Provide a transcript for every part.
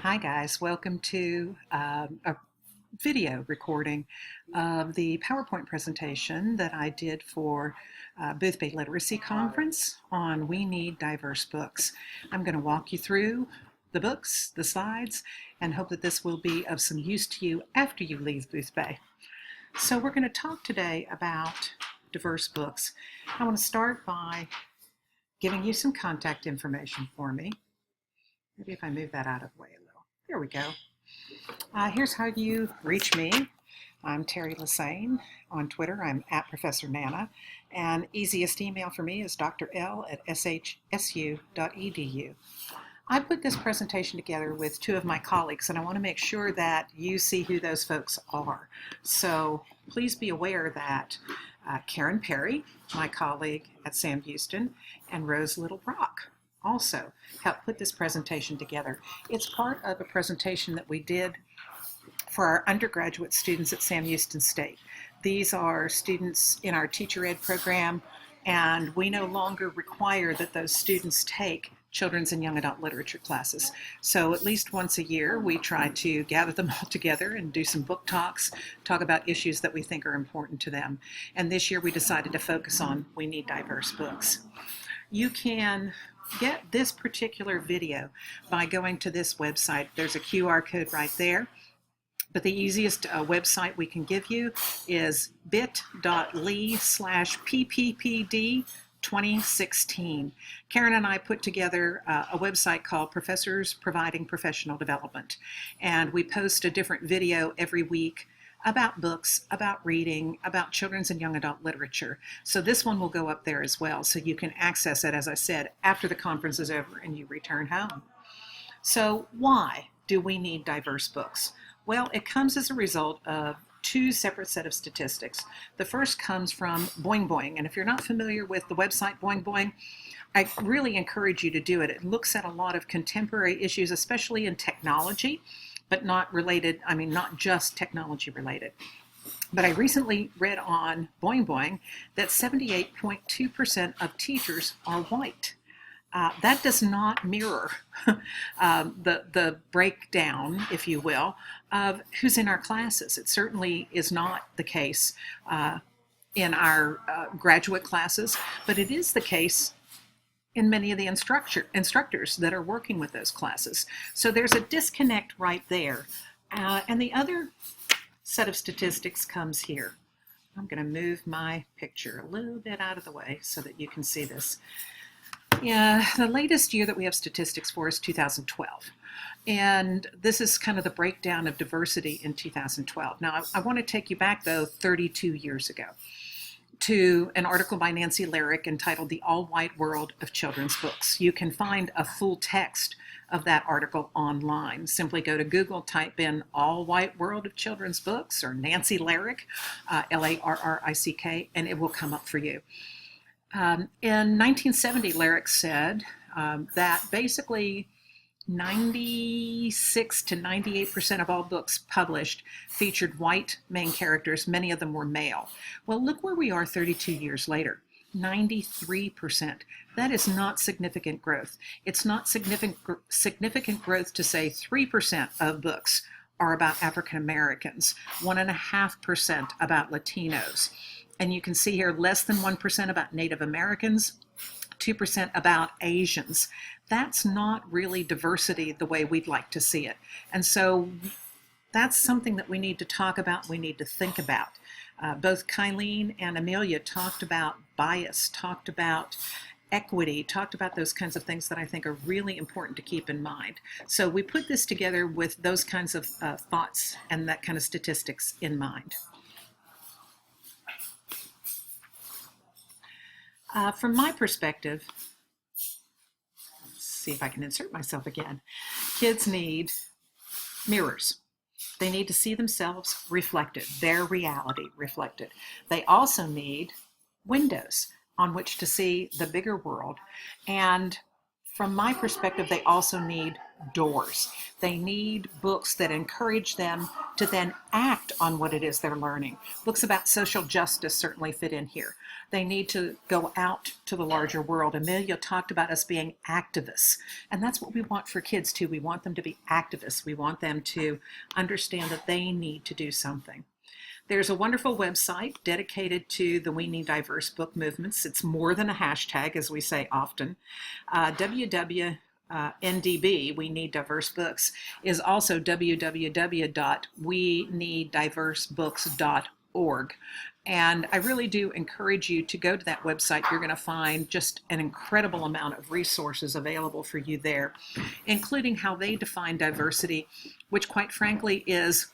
Hi guys, welcome to a video recording of the PowerPoint presentation that I did for Boothbay Literacy Conference on We Need Diverse Books. I'm going to walk you through the books, the slides, and hope that this will be of some use to you after you leave Boothbay. So we're going to talk today about diverse books. I want to start by giving you some contact information for me. Maybe if I move that out of the way a little. There we go. Here's how you reach me. I'm Terry Lassane. On Twitter, I'm at Professor Nana. And easiest email for me is drl@shsu.edu. I put this presentation together with two of my colleagues, and I want to make sure that you see who those folks are. So please be aware that Karen Perry, my colleague at Sam Houston, and Rose Little Brock also helped put this presentation together. It's part of a presentation that we did for our undergraduate students at Sam Houston State. These are students in our teacher ed program, and we no longer require that those students take children's and young adult literature classes. So at least once a year, we try to gather them all together and do some book talks, talk about issues that we think are important to them. And this year we decided to focus on We Need Diverse Books. You can get this particular video by going to this website. There's a QR code right there. But the easiest website we can give you is bit.ly/PPPD 2016. Karen and I put together a website called Professors Providing Professional Development. And we post a different video every week about books, about reading, about children's and young adult literature. So this one will go up there as well, so you can access it, as I said, after the conference is over and you return home. So why do we need diverse books? Well, it comes as a result of two separate set of statistics. The first comes from Boing Boing, and if you're not familiar with the website Boing Boing, I really encourage you to do it. It looks at a lot of contemporary issues, especially in technology, but not related, not just technology related. But I recently read on Boing Boing that 78.2% of teachers are white. That does not mirror the breakdown, if you will, of who's in our classes. It certainly is not the case in our graduate classes, but it is the case in many of the instructors that are working with those classes. So there's a disconnect right there. And the other set of statistics comes here. I'm going to move my picture a little bit out of the way so that you can see this. Yeah, the latest year that we have statistics for is 2012. And this is kind of the breakdown of diversity in 2012. Now, I want to take you back, though, 32 years ago, to an article by Nancy Lyric entitled The All-White World of Children's Books. You can find a full text of that article online. Simply go to Google, type in All-White World of Children's Books or Nancy Lyric, L-A-R-R-I-C-K, and it will come up for you. In 1970, Lyric said that basically 96 to 98% of all books published featured white main characters. Many of them were male. Well, look where we are 32 years later. 93%. That is not significant growth. It's not significant growth to say 3% of books are about African Americans, 1.5% about Latinos. And you can see here less than 1% about Native Americans, 2% about Asians. That's not really diversity the way we'd like to see it. And so that's something that we need to talk about, we need to think about. Both Kylene and Amelia talked about bias, talked about equity, talked about those kinds of things that I think are really important to keep in mind. So we put this together with those kinds of thoughts and that kind of statistics in mind. From my perspective, let's see if I can insert myself again. Kids need mirrors. They need to see themselves reflected, their reality reflected. They also need windows on which to see the bigger world. And from my perspective, they also need doors. They need books that encourage them to then act on what it is they're learning. Books about social justice certainly fit in here. They need to go out to the larger world. Amelia talked about us being activists, and that's what we want for kids too. We want them to be activists. We want them to understand that they need to do something. There's a wonderful website dedicated to the We Need Diverse book movements. It's more than a hashtag, as we say often. WNDB, We Need Diverse Books, is also www.weneeddiversebooks.org. And I really do encourage you to go to that website. You're going to find just an incredible amount of resources available for you there, including how they define diversity, which quite frankly is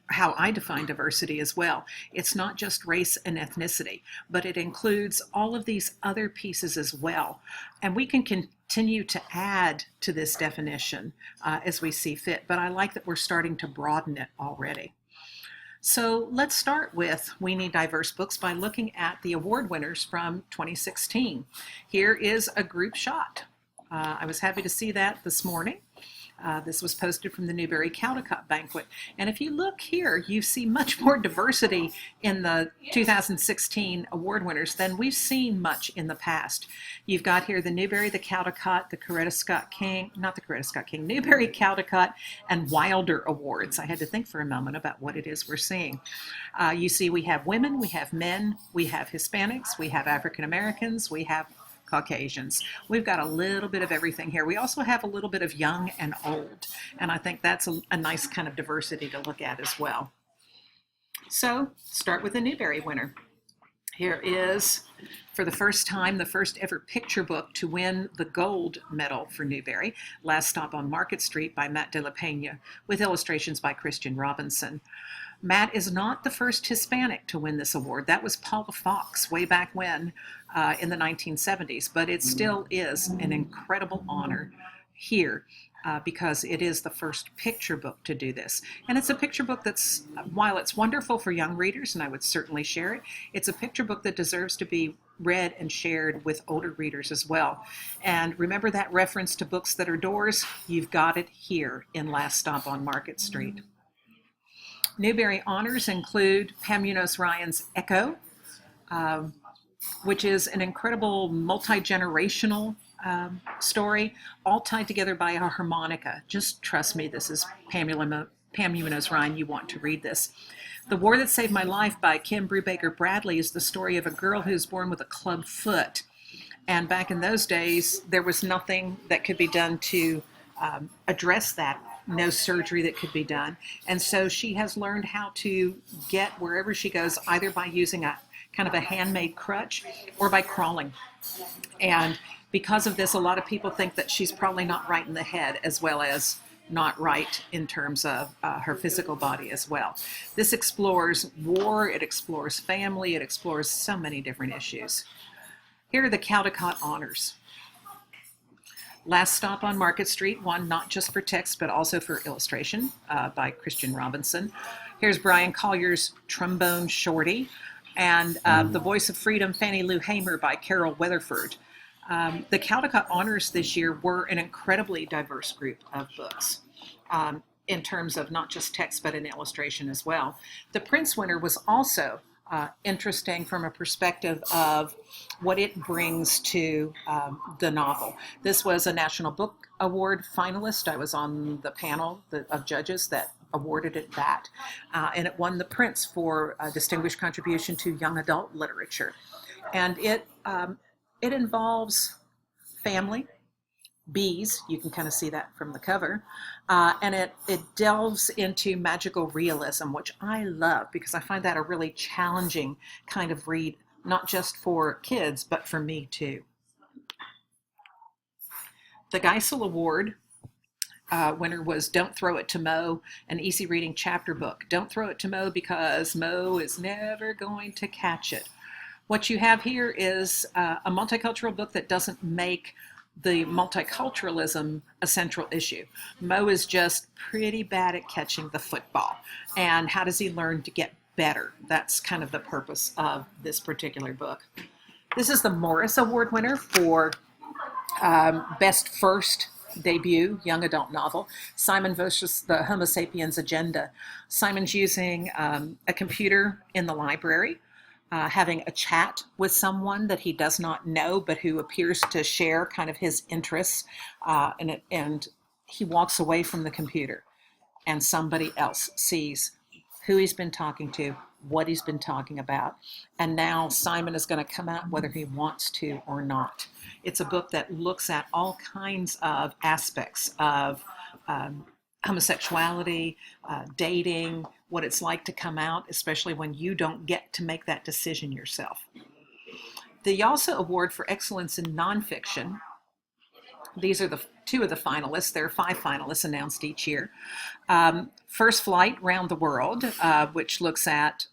how I define diversity as well. It's not just race and ethnicity, but it includes all of these other pieces as well. And we can continue to add to this definition as we see fit, but I like that we're starting to broaden it already. So let's start with We Need Diverse Books by looking at the award winners from 2016. Here is a group shot. I was happy to see that this morning. This was posted from the Newbery Caldecott banquet. And if you look here, you see much more diversity in the 2016 award winners than we've seen much in the past. You've got here the Newbery, the Caldecott, the Newbery, Caldecott, and Wilder Awards. I had to think for a moment about what it is we're seeing. You see we have women, we have men, we have Hispanics, we have African Americans, we have Caucasians. We've got a little bit of everything here. We also have a little bit of young and old, and I think that's a nice kind of diversity to look at as well. So start with the Newbery winner. Here is, for the first time, the first ever picture book to win the gold medal for Newbery, Last Stop on Market Street by Matt de la Peña, with illustrations by Christian Robinson. Matt is not the first Hispanic to win this award. That was Paula Fox way back when in the 1970s, but it still is an incredible honor here because it is the first picture book to do this. And it's a picture book that's, while it's wonderful for young readers, and I would certainly share it, it's a picture book that deserves to be read and shared with older readers as well. And remember that reference to books that are doors? You've got it here in Last Stop on Market Street. Newbery honors include Pam Munoz Ryan's Echo, which is an incredible multi-generational story, all tied together by a harmonica. Just trust me, this is Pam Munoz Ryan. You want to read this. The War That Saved My Life by Kim Brubaker Bradley is the story of a girl who's born with a club foot. And back in those days, there was nothing that could be done to address that. No surgery that could be done. And so she has learned how to get wherever she goes, either by using a kind of a handmade crutch or by crawling. And because of this, a lot of people think that she's probably not right in the head as well as not right in terms of her physical body as well. This explores war, it explores family, it explores so many different issues. Here are the Caldecott Honors. Last Stop on Market Street won not just for text but also for illustration by Christian Robinson. Here's Brian Collier's Trombone Shorty, and The Voice of Freedom, Fannie Lou Hamer by Carol Weatherford. The Caldecott Honors this year were an incredibly diverse group of books in terms of not just text but in illustration as well. The Prince winner was also interesting from a perspective of what it brings to the novel. This was a National Book Award finalist. I was on the panel of judges that awarded it that. And it won the Prince for a distinguished contribution to young adult literature. And it involves family, bees, you can kind of see that from the cover, and it delves into magical realism, which I love because I find that a really challenging kind of read, not just for kids, but for me too. The Geisel Award winner was Don't Throw It to Mo, an easy reading chapter book. Don't throw it to Mo because Mo is never going to catch it. What you have here is a multicultural book that doesn't make the multiculturalism a central issue. Mo is just pretty bad at catching the football. And how does he learn to get better? That's kind of the purpose of this particular book. This is the Morris Award winner for Best First debut young adult novel, Simon vs. the Homo sapiens Agenda. Simon's using a computer in the library, having a chat with someone that he does not know, but who appears to share kind of his interests, and he walks away from the computer, and somebody else sees who he's been talking to, what he's been talking about, and now Simon is going to come out whether he wants to or not. It's a book that looks at all kinds of aspects of homosexuality, dating, what it's like to come out, especially when you don't get to make that decision yourself. The YALSA Award for Excellence in Nonfiction. These are the two of the finalists. There are 5 finalists announced each year. First Flight Round the World, which looks at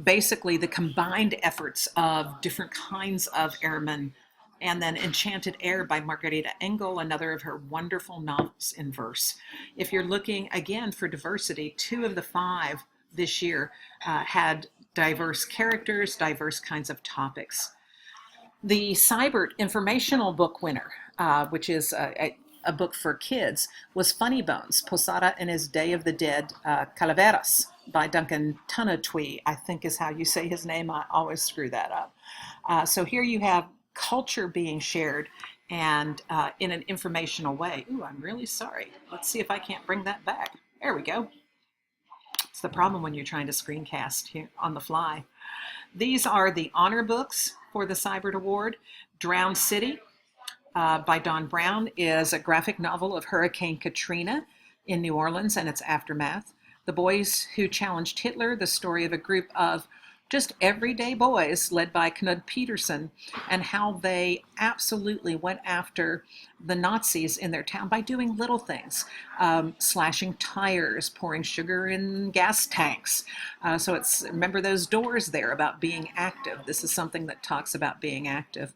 basically the combined efforts of different kinds of airmen, and then Enchanted Air by Margarita Engel, another of her wonderful novels in verse. If you're looking, again, for diversity, 2 of the 5 this year had diverse characters, diverse kinds of topics. The Sibert Informational book winner, which is a book for kids, was Funny Bones, Posada and His Day of the Dead Calaveras by Duncan Tunatui, I think is how you say his name. I always screw that up. So here you have culture being shared, and in an informational way. Ooh, I'm really sorry. Let's see if I can't bring that back. There we go. It's the problem when you're trying to screencast here on the fly. These are the honor books for the Sibert Award. Drowned City by Don Brown is a graphic novel of Hurricane Katrina in New Orleans and its aftermath. The Boys Who Challenged Hitler, the story of a group of just everyday boys led by Knud Peterson, and how they absolutely went after the Nazis in their town by doing little things, slashing tires, pouring sugar in gas tanks. So it's, remember those doors there about being active. This is something that talks about being active.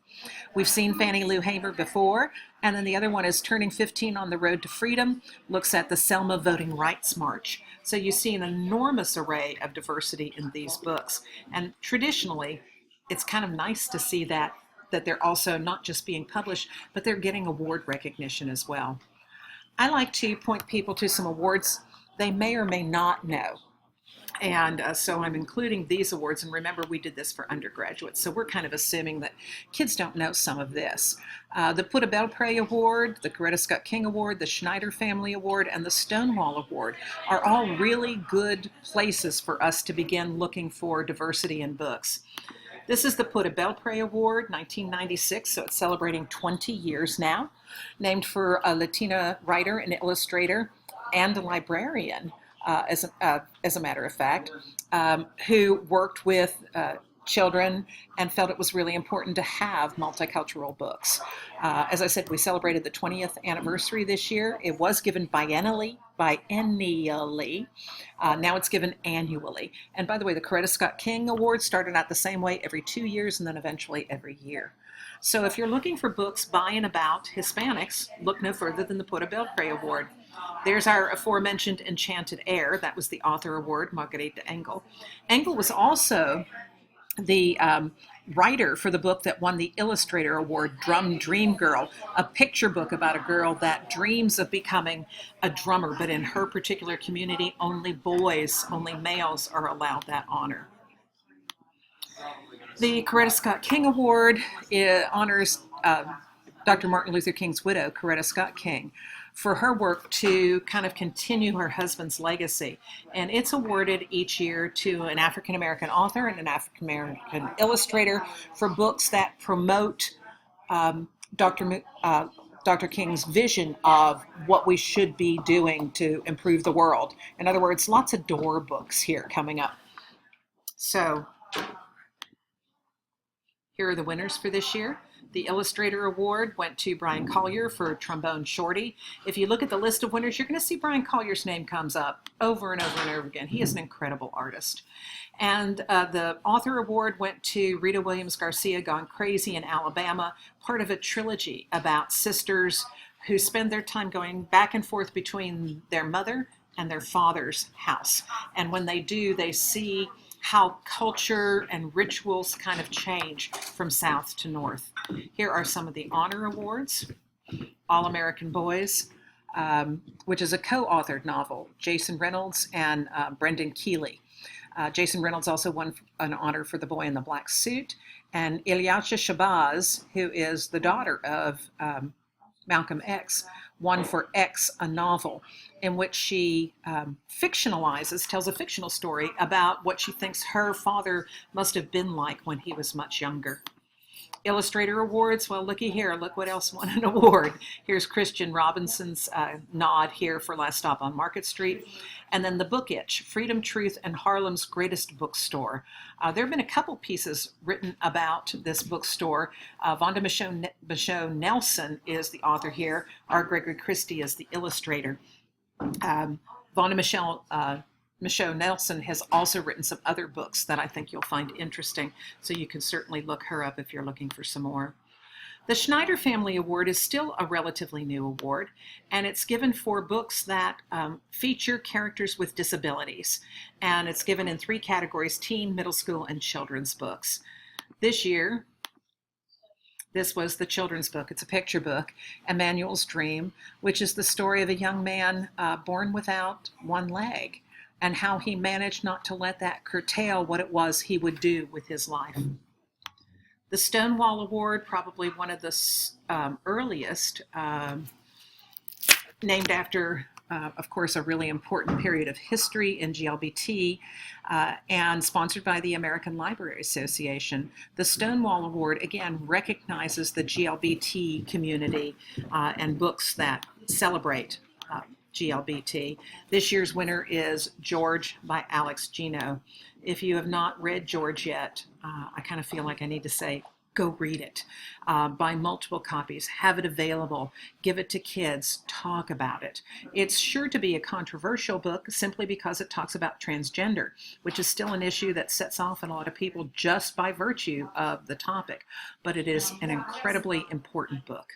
We've seen Fannie Lou Hamer before, and then the other one is Turning 15 on the Road to Freedom, looks at the Selma Voting Rights March. So you see an enormous array of diversity in these books. And traditionally, it's kind of nice to see that they're also not just being published, but they're getting award recognition as well. I like to point people to some awards they may or may not know. And so I'm including these awards, and remember we did this for undergraduates, so we're kind of assuming that kids don't know some of this. The Put a Belpre Award, the Coretta Scott King Award, the Schneider Family Award, and the Stonewall Award are all really good places for us to begin looking for diversity in books. This is the Put a Belpre Award, 1996, so it's celebrating 20 years now, named for a Latina writer and illustrator and a librarian, as a matter of fact, who worked with children and felt it was really important to have multicultural books. As I said, we celebrated the 20th anniversary this year. It was given biennially. Now it's given annually. And by the way, the Coretta Scott King Award started out the same way, every 2 years and then eventually every year. So if you're looking for books by and about Hispanics, look no further than the Put a Belpre Award. There's our aforementioned Enchanted Air. That was the author award, Margarita Engel. Engel was also the writer for the book that won the Illustrator Award, Drum Dream Girl, a picture book about a girl that dreams of becoming a drummer, but in her particular community, only boys, only males are allowed that honor. The Coretta Scott King Award honors Dr. Martin Luther King's widow, Coretta Scott King, for her work to kind of continue her husband's legacy. And it's awarded each year to an African-American author and an African-American illustrator for books that promote Dr. King's vision of what we should be doing to improve the world. In other words, lots of door books here coming up. So here are the winners for this year. The Illustrator Award went to Brian Collier for Trombone Shorty. If you look at the list of winners, you're going to see Brian Collier's name comes up over and over and over again. He is an incredible artist. And the Author Award went to Rita Williams Garcia, Gone Crazy in Alabama, part of a trilogy about sisters who spend their time going back and forth between their mother and their father's house. And when they do, they see how culture and rituals kind of change from south to north. Here are some of the honor awards. All American Boys, which is a co-authored novel, Jason Reynolds and Brendan Keeley. Jason Reynolds also won an honor for The Boy in the Black Suit, and Ilyasha Shabazz, who is the daughter of Malcolm X, won for X, a novel in which she tells a fictional story about what she thinks her father must have been like when he was much younger. Illustrator awards, well, looky here, look what else won an award. Here's Christian Robinson's nod here for Last Stop on Market Street. And then The Book Itch, Freedom, Truth, and Harlem's Greatest Bookstore. There have been a couple pieces written about this bookstore. Vonda Michaud Nelson is the author here. R. Gregory Christie is the illustrator. Vonda Michaud Nelson has also written some other books that I think you'll find interesting, so you can certainly look her up if you're looking for some more. The Schneider Family Award is still a relatively new award, and it's given for books that feature characters with disabilities. And it's given in 3 categories: teen, middle school, and children's books. This year, this was the children's book. It's a picture book, Emmanuel's Dream, which is the story of a young man born without one leg, and how he managed not to let that curtail what it was he would do with his life. The Stonewall Award, probably one of the earliest, named after, of course, a really important period of history in GLBT, and sponsored by the American Library Association. The Stonewall Award, again, recognizes the GLBT community and books that celebrate GLBT. This year's winner is George by Alex Gino. If you have not read George yet, I kind of feel like I need to say, go read it. Buy multiple copies, have it available, give it to kids, talk about it. It's sure to be a controversial book simply because it talks about transgender, which is still an issue that sets off a lot of people just by virtue of the topic, but it is an incredibly important book.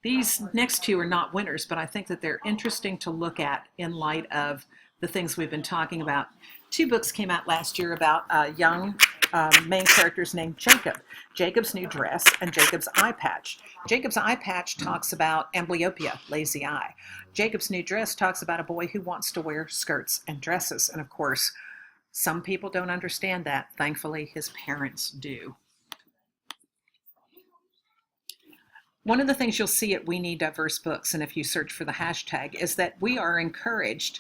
These next 2 are not winners, but I think that they're interesting to look at in light of the things we've been talking about. 2 books came out last year about young main characters named Jacob. Jacob's New Dress and Jacob's Eye Patch. Jacob's Eye Patch talks about amblyopia, lazy eye. Jacob's New Dress talks about a boy who wants to wear skirts and dresses. And of course, some people don't understand that. Thankfully, his parents do. One of the things you'll see at We Need Diverse Books, and if you search for the hashtag, is that we are encouraged,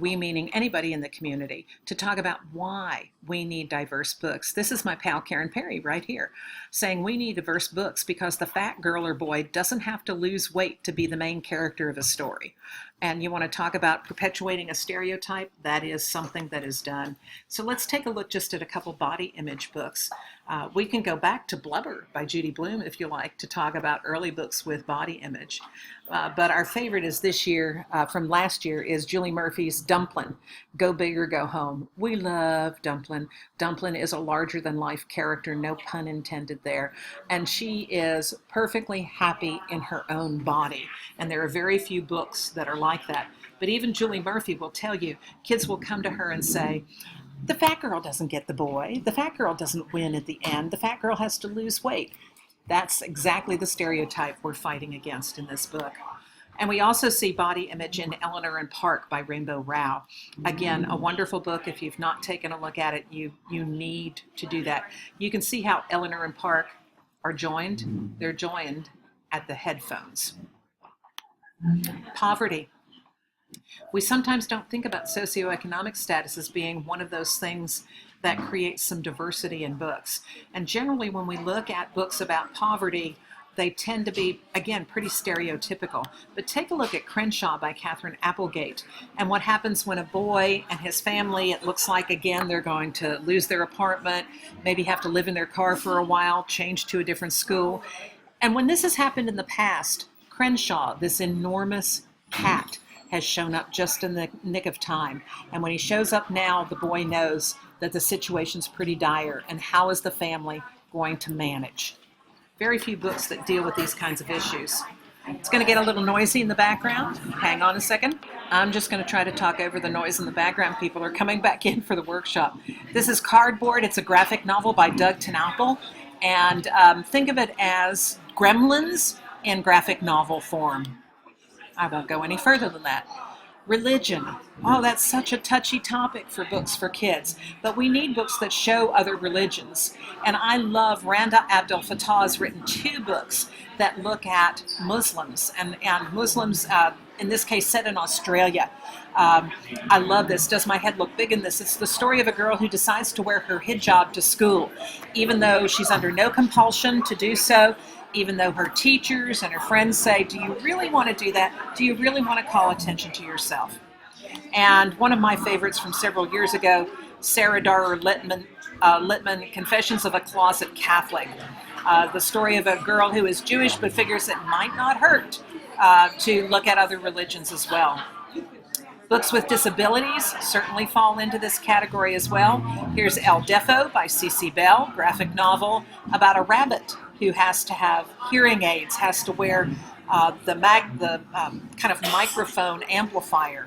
we meaning anybody in the community, to talk about why we need diverse books. This is my pal Karen Perry right here, saying we need diverse books because the fat girl or boy doesn't have to lose weight to be the main character of a story. And you want to talk about perpetuating a stereotype, that is something that is done. So let's take a look just at a couple body image books. We can go back to Blubber by Judy Blume, if you like, to talk about early books with body image. But our favorite is this year, from last year, is Julie Murphy's Dumplin', Go Big or Go Home. We love Dumplin'. Dumplin' is a larger-than-life character, no pun intended there. And she is perfectly happy in her own body. And there are very few books that are like that. But even Julie Murphy will tell you, kids will come to her and say, the fat girl doesn't get the boy. The fat girl doesn't win at the end. The fat girl has to lose weight. That's exactly the stereotype we're fighting against in this book. And we also see body image in Eleanor and Park by Rainbow Rowell. Again, a wonderful book. If you've not taken a look at it, you need to do that. You can see how Eleanor and Park are joined. They're joined at the headphones. Poverty. We sometimes don't think about socioeconomic status as being one of those things that creates some diversity in books. And generally, when we look at books about poverty, they tend to be, again, pretty stereotypical. But take a look at Crenshaw by Katherine Applegate, and what happens when a boy and his family, it looks like, again, they're going to lose their apartment, maybe have to live in their car for a while, change to a different school. And when this has happened in the past, Crenshaw, this enormous cat, has shown up just in the nick of time. And when he shows up now, the boy knows that the situation's pretty dire, and how is the family going to manage? Very few books that deal with these kinds of issues. It's going to get a little noisy in the background. Hang on a second. I'm just going to try to talk over the noise in the background. People are coming back in for the workshop. This is Cardboard. It's a graphic novel by Doug Tenapel. And think of it as Gremlins in graphic novel form. I won't go any further than that. Religion. Oh, that's such a touchy topic for books for kids, but we need books that show other religions. And I love Randa Abdel Fattah has written 2 books that look at Muslims, and Muslims, in this case, set in Australia. I love this. Does my head look big in this? It's the story of a girl who decides to wear her hijab to school, even though she's under no compulsion to do so, even though her teachers and her friends say, do you really want to do that? Do you really want to call attention to yourself? And one of my favorites from several years ago, Sarah Darer Littman, Confessions of a Closet Catholic. The story of a girl who is Jewish but figures it might not hurt to look at other religions as well. Books with disabilities certainly fall into this category as well. Here's El Defo by C.C. Bell, graphic novel about a rabbit who has to have hearing aids, has to wear the kind of microphone amplifier.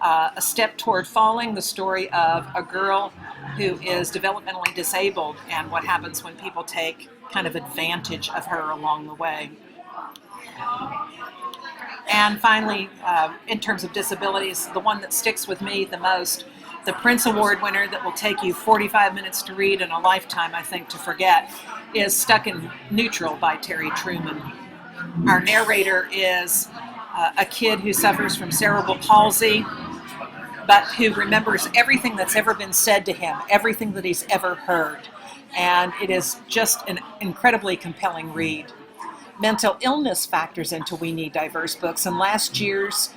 A Step Toward Falling, the story of a girl who is developmentally disabled and what happens when people take kind of advantage of her along the way. And finally, in terms of disabilities, the one that sticks with me the most, the Prince Award winner that will take you 45 minutes to read and a lifetime, I think, to forget, is Stuck in Neutral by Terry Truman. Our narrator is a kid who suffers from cerebral palsy, but who remembers everything that's ever been said to him, everything that he's ever heard. And it is just an incredibly compelling read. Mental illness factors into We Need Diverse Books, and last year's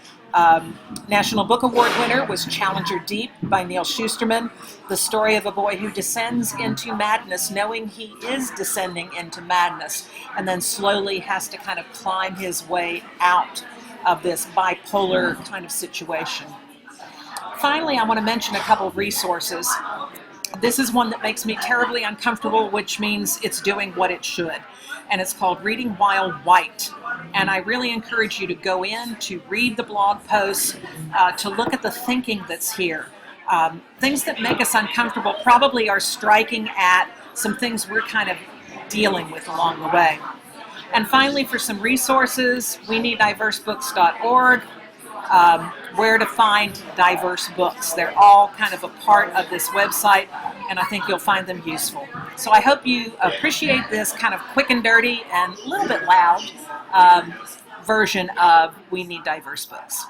National Book Award winner was Challenger Deep by Neal Shusterman, the story of a boy who descends into madness knowing he is descending into madness, and then slowly has to kind of climb his way out of this bipolar kind of situation. Finally, I want to mention a couple of resources. This is one that makes me terribly uncomfortable, which means it's doing what it should. And it's called Reading While White. And I really encourage you to go in, to read the blog posts, to look at the thinking that's here. Things that make us uncomfortable probably are striking at some things we're kind of dealing with along the way. And finally, for some resources, WeNeedDiverseBooks.org, where to find diverse books. They're all kind of a part of this website, and I think you'll find them useful. So I hope you appreciate this kind of quick and dirty and a little bit loud version of We Need Diverse Books.